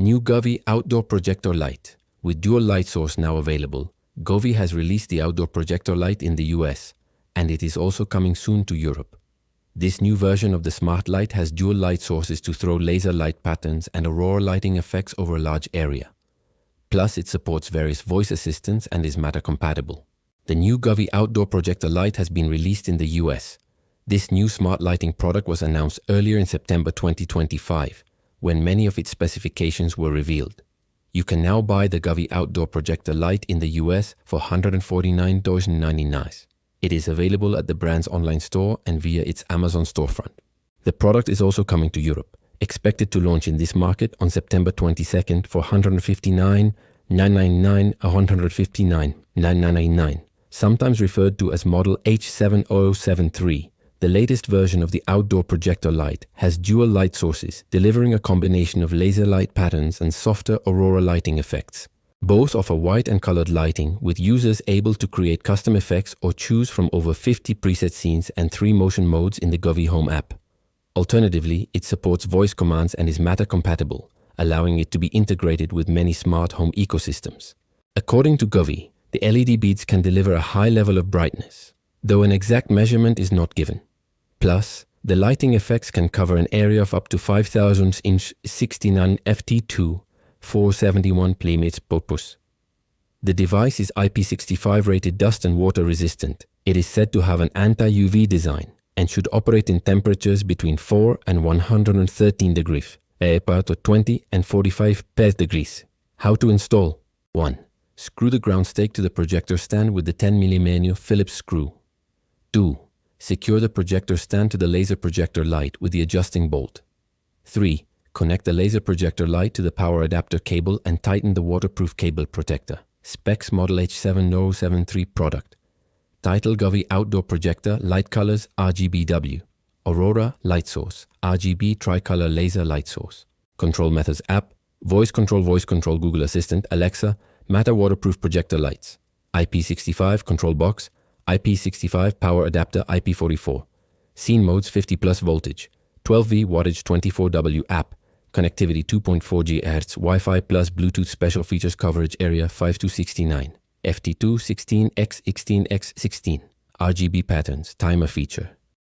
New Govee Outdoor Projector Light. With dual light source now available, Govee has released the Outdoor Projector Light in the US, and it is also coming soon to Europe. This new version of the smart light has dual light sources to throw laser light patterns and aurora lighting effects over a large area. Plus, it supports various voice assistants and is Matter compatible. The new Govee Outdoor Projector Light has been released in the US. This new smart lighting product was announced earlier in September 2025, when many of its specifications were revealed. You can now buy the Govee Outdoor Projector Light in the US for $149.99. It is available at the brand's online store and via its Amazon storefront. The product is also coming to Europe, expected to launch in this market on September 22nd for $159,999 or $159,999, sometimes referred to as model H7073. The latest version of the Outdoor Projector Light has dual light sources, delivering a combination of laser light patterns and softer aurora lighting effects. Both offer white and colored lighting, with users able to create custom effects or choose from over 50 preset scenes and 3 motion modes in the Govee Home app. Alternatively, it supports voice commands and is Matter compatible, allowing it to be integrated with many smart home ecosystems. According to Govee, the LED beads can deliver a high level of brightness, though an exact measurement is not given. Plus, the lighting effects can cover an area of up to 5,000-inch 69 ft2 471 playmates purpose. The device is IP65 rated dust and water resistant. It is said to have an anti-UV design and should operate in temperatures between 4 and 113 degrees, to 20 and 45 degrees. How to install? 1. Screw the ground stake to the projector stand with the 10 mm Phillips screw. 2. Secure the projector stand to the laser projector light with the adjusting bolt. 3. Connect the laser projector light to the power adapter cable and tighten the waterproof cable protector. Specs model H7073 product. Title Govee Outdoor Projector Light Colors RGBW. Aurora Light Source. RGB Tricolor Laser Light Source. Control Methods app. Voice control Google Assistant, Alexa, Matter waterproof projector lights. IP65 control box. IP65 power adapter IP44. Scene modes 50 plus voltage. 12V wattage 24W app. Connectivity 2.4 GHz, Wi-Fi plus Bluetooth special features coverage area 5269. FT2 16x16x16. RGB patterns, timer feature.